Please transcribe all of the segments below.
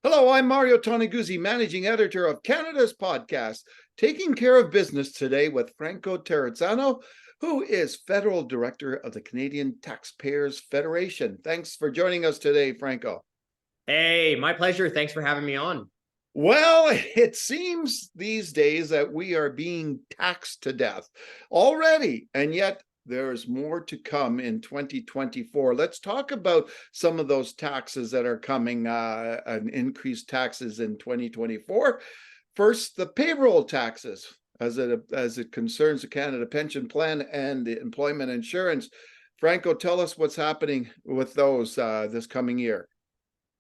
Hello, I'm Mario Toneguzzi, managing editor of Canada's podcast, Taking Care of Business today with Franco Terrazzano, who is Federal Director of the Canadian Taxpayers Federation. Thanks for joining us today, Franco. Hey, my pleasure. Thanks for having me on. Well, it seems these days that we are being taxed to death already, and yet there's more to come in 2024. Let's talk about some of those taxes that are coming, and increased taxes in 2024. First, the payroll taxes, as it concerns the Canada Pension Plan and the employment insurance. Franco, tell us what's happening with those this coming year.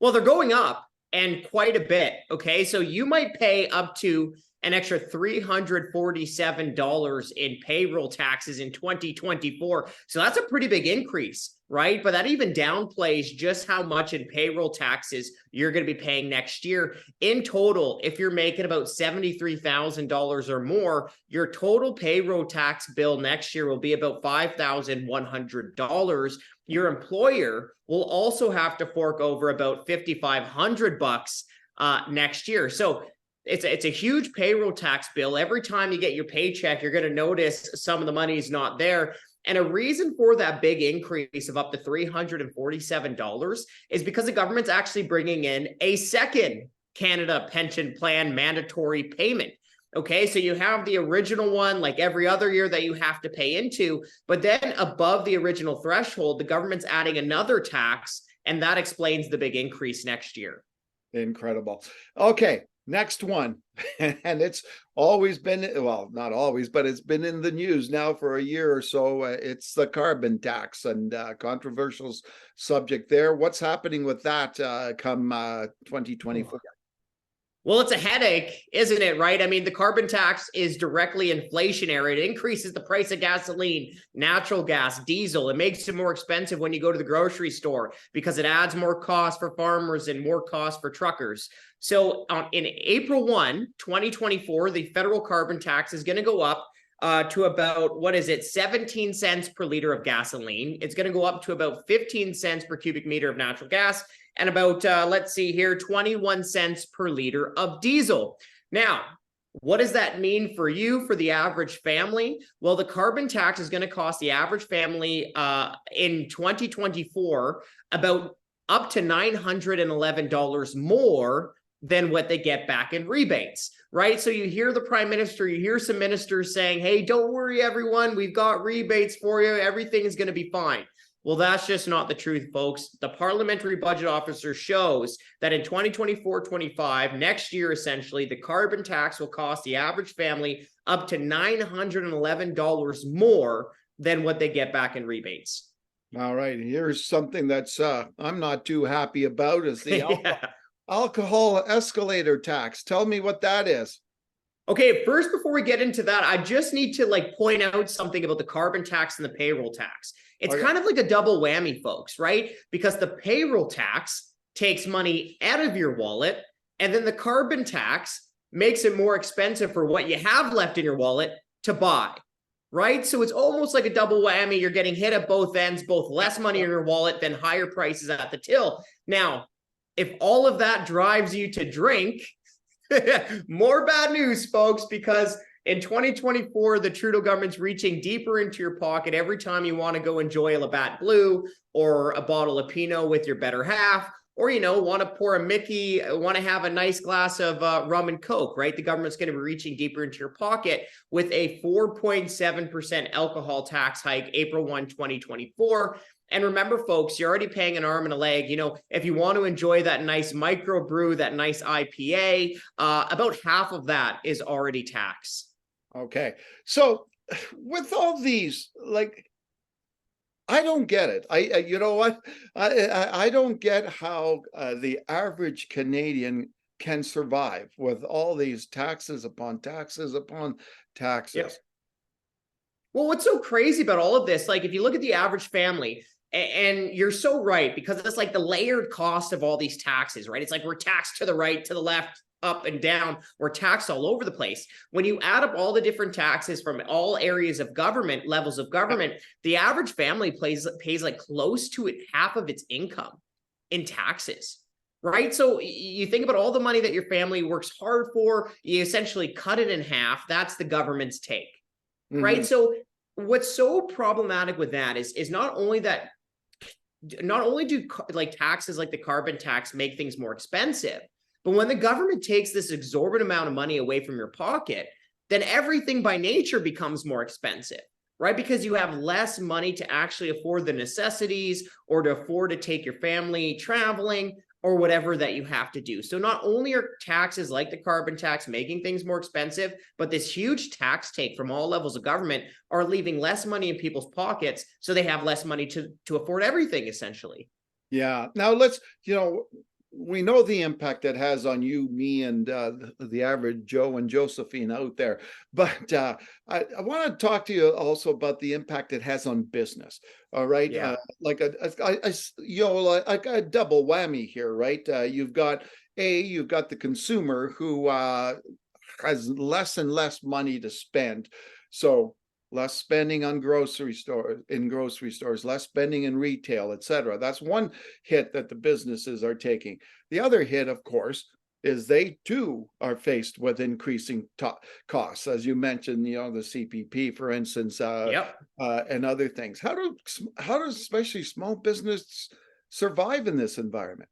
Well, they're going up and quite a bit. Okay. So you might pay up to an extra $347 in payroll taxes in 2024. So that's a pretty big increase, right? But that even downplays just how much in payroll taxes you're going to be paying next year. In total, if you're making about $73,000 or more, your total payroll tax bill next year will be about $5,100. Your employer will also have to fork over about $5,500 next year. So it's a huge payroll tax bill. Every time you get your paycheck, you're going to notice some of the money is not there. And a reason for that big increase of up to $347 is because the government's actually bringing in a second Canada Pension Plan mandatory payment. Okay, so you have the original one like every other year that you have to pay into, but then above the original threshold, the government's adding another tax, and that explains the big increase next year. Incredible. Okay. Next one, and it's always been, well, not always, but it's been in the news now for a year or so. It's the carbon tax, and controversial subject there. What's happening with that come 2024? Well, it's a headache, isn't it, right? I mean, the carbon tax is directly inflationary. It increases the price of gasoline, natural gas, diesel. It makes it more expensive when you go to the grocery store because it adds more cost for farmers and more cost for truckers. So in April 1, 2024, the federal carbon tax is going to go up to about, 17 cents per liter of gasoline. It's going to go up to about 15 cents per cubic meter of natural gas, and about, 21 cents per liter of diesel. Now, what does that mean for you, for the average family? Well, the carbon tax is going to cost the average family in 2024 about up to $911 more than what they get back in rebates, right? So you hear the prime minister, you hear some ministers saying, hey, don't worry, everyone, we've got rebates for you. Everything is going to be fine. Well, that's just not the truth, folks. The Parliamentary Budget Officer shows that in 2024-25, next year, essentially, the carbon tax will cost the average family up to $911 more than what they get back in rebates. All right, here's something that's I'm not too happy about, is the alcohol escalator tax. Tell me what that is. Okay, first, before we get into that, I just need to point out something about the carbon tax and the payroll tax. It's kind of like a double whammy, folks, right? Because the payroll tax takes money out of your wallet, and then the carbon tax makes it more expensive for what you have left in your wallet to buy, right? So it's almost like a double whammy. You're getting hit at both ends, both less money in your wallet than higher prices at the till. Now, if all of that drives you to drink, more bad news, folks, because in 2024, the Trudeau government's reaching deeper into your pocket every time you want to go enjoy a Labatt Blue or a bottle of Pinot with your better half, or, want to pour a Mickey, want to have a nice glass of rum and Coke, right? The government's going to be reaching deeper into your pocket with a 4.7% alcohol tax hike, April 1, 2024. And remember, folks, you're already paying an arm and a leg. If you want to enjoy that nice microbrew, that nice IPA, about half of that is already taxed. Okay. So with all these, I don't get it. You know what? I don't get how the average Canadian can survive with all these taxes upon taxes upon taxes. Yep. Well, what's so crazy about all of this, if you look at the average family, and you're so right, because it's like the layered cost of all these taxes, right? It's like we're taxed to the right, to the left, up and down. We're taxed all over the place. When you add up all the different taxes from all areas of government, levels of government, the average family pays like close to half of its income in taxes, right? So you think about all the money that your family works hard for, you essentially cut it in half. That's the government's take, right? Mhm. So what's so problematic with that is not only do like taxes like the carbon tax make things more expensive, but when the government takes this exorbitant amount of money away from your pocket, then everything by nature becomes more expensive, right? Because you have less money to actually afford the necessities or to afford to take your family traveling or whatever that you have to do. So not only are taxes like the carbon tax making things more expensive, but this huge tax take from all levels of government are leaving less money in people's pockets, so they have less money to afford everything, essentially. Yeah. Now let's, we know the impact that has on you, me, and the average Joe and Josephine out there. But I want to talk to you also about the impact it has on business. All right, Yeah. like like a double whammy here, right? You've got the consumer who has less and less money to spend, so less spending on grocery stores, less spending in retail, etc. That's one hit that the businesses are taking. The other hit, of course, is they too are faced with increasing costs, as you mentioned, the CPP, for instance, Yep. and other things. How does especially small business survive in this environment?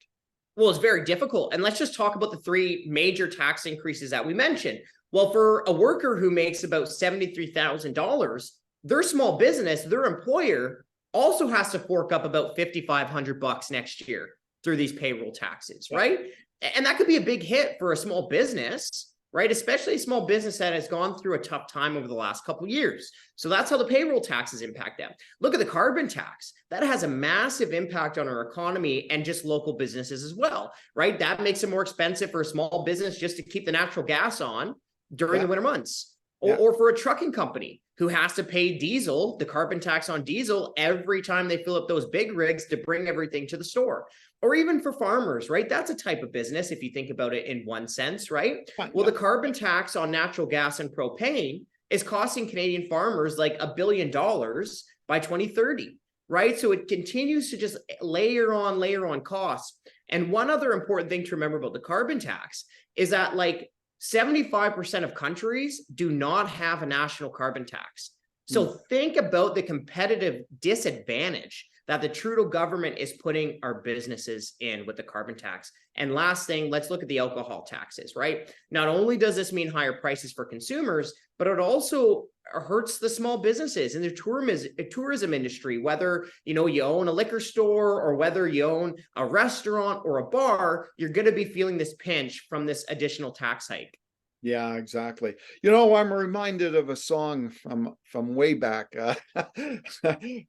Well, it's very difficult. And let's just talk about the three major tax increases that we mentioned. Well, for a worker who makes about $73,000, their small business, their employer also has to fork up about $5,500 next year through these payroll taxes, Yeah. right? And that could be a big hit for a small business, right? Especially a small business that has gone through a tough time over the last couple of years. So that's how the payroll taxes impact them. Look at the carbon tax. That has a massive impact on our economy and just local businesses as well, right? That makes it more expensive for a small business just to keep the natural gas on during the winter months. Or for a trucking company who has to pay diesel, the carbon tax on diesel, every time they fill up those big rigs to bring everything to the store. Or even for farmers, right? That's a type of business if you think about it in one sense, right? Well, the carbon tax on natural gas and propane is costing Canadian farmers like $1 billion by 2030, right? So it continues to just layer on costs. And one other important thing to remember about the carbon tax is that like 75% of countries do not have a national carbon tax. So think about the competitive disadvantage that the Trudeau government is putting our businesses in with the carbon tax. And last thing, let's look at the alcohol taxes, right? Not only does this mean higher prices for consumers, but it also hurts the small businesses in the tourism industry, whether you own a liquor store or whether you own a restaurant or a bar, you're going to be feeling this pinch from this additional tax hike. Yeah, exactly. I'm reminded of a song from way back. I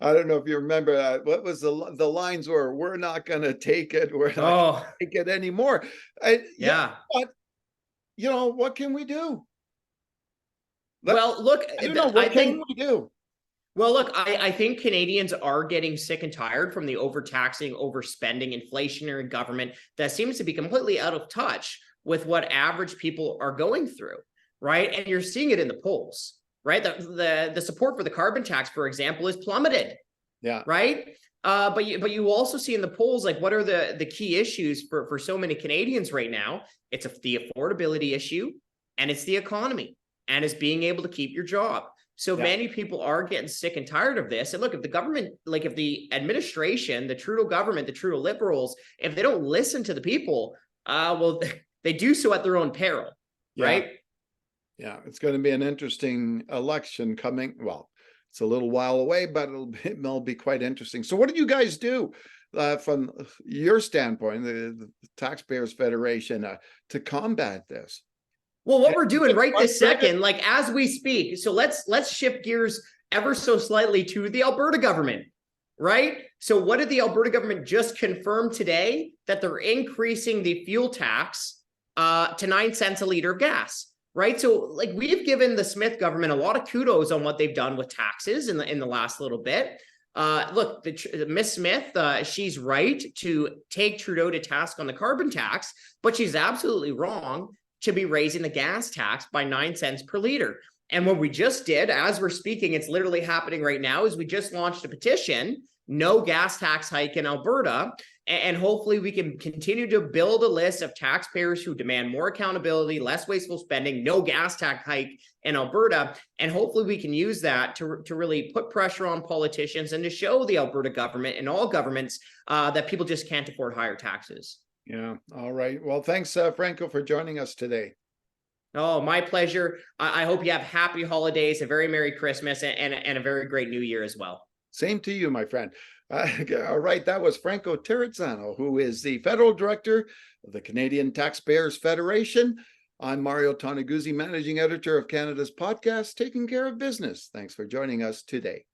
don't know if you remember that. What was the lines were, "We're not going to take it. We're not going to take it anymore." Yeah. But what can we do? Well, look, I don't know. What can we do? Well, look, I think Canadians are getting sick and tired from the overtaxing, overspending, inflationary government that seems to be completely out of touch with what average people are going through, right? And you're seeing it in the polls, right? The support for the carbon tax, for example, is plummeted. Yeah. Right. But you also see in the polls, like, what are the key issues for so many Canadians right now? It's the affordability issue, and it's the economy, and it's being able to keep your job. So many people are getting sick and tired of this. And look, if the government, like if the administration, the Trudeau government, the Trudeau Liberals, if they don't listen to the people, well, they do so at their own peril, right? Yeah, it's going to be an interesting election coming. Well, it's a little while away, but it'll be quite interesting. So what do you guys do from your standpoint, the Taxpayers Federation, to combat this? Well, what we're doing right this second, like as we speak, so let's shift gears ever so slightly to the Alberta government, right? So what did the Alberta government just confirm today? That they're increasing the fuel tax to 9 cents a liter of gas, right? So like we've given the Smith government a lot of kudos on what they've done with taxes in the last little bit. Look, Miss Smith, she's right to take Trudeau to task on the carbon tax, but she's absolutely wrong to be raising the gas tax by 9 cents per liter. And what we just did, as we're speaking, it's literally happening right now, is we just launched a petition, no gas tax hike in Alberta. And hopefully we can continue to build a list of taxpayers who demand more accountability, less wasteful spending, no gas tax hike in Alberta. And hopefully we can use that to really put pressure on politicians and to show the Alberta government and all governments that people just can't afford higher taxes. Yeah. All right. Well, thanks, Franco, for joining us today. Oh, my pleasure. I hope you have happy holidays, a very Merry Christmas, and a very great New Year as well. Same to you, my friend. All right, that was Franco Terrazzano, who is the Federal Director of the Canadian Taxpayers Federation. I'm Mario Toneguzzi, Managing Editor of Canada's podcast, Taking Care of Business. Thanks for joining us today.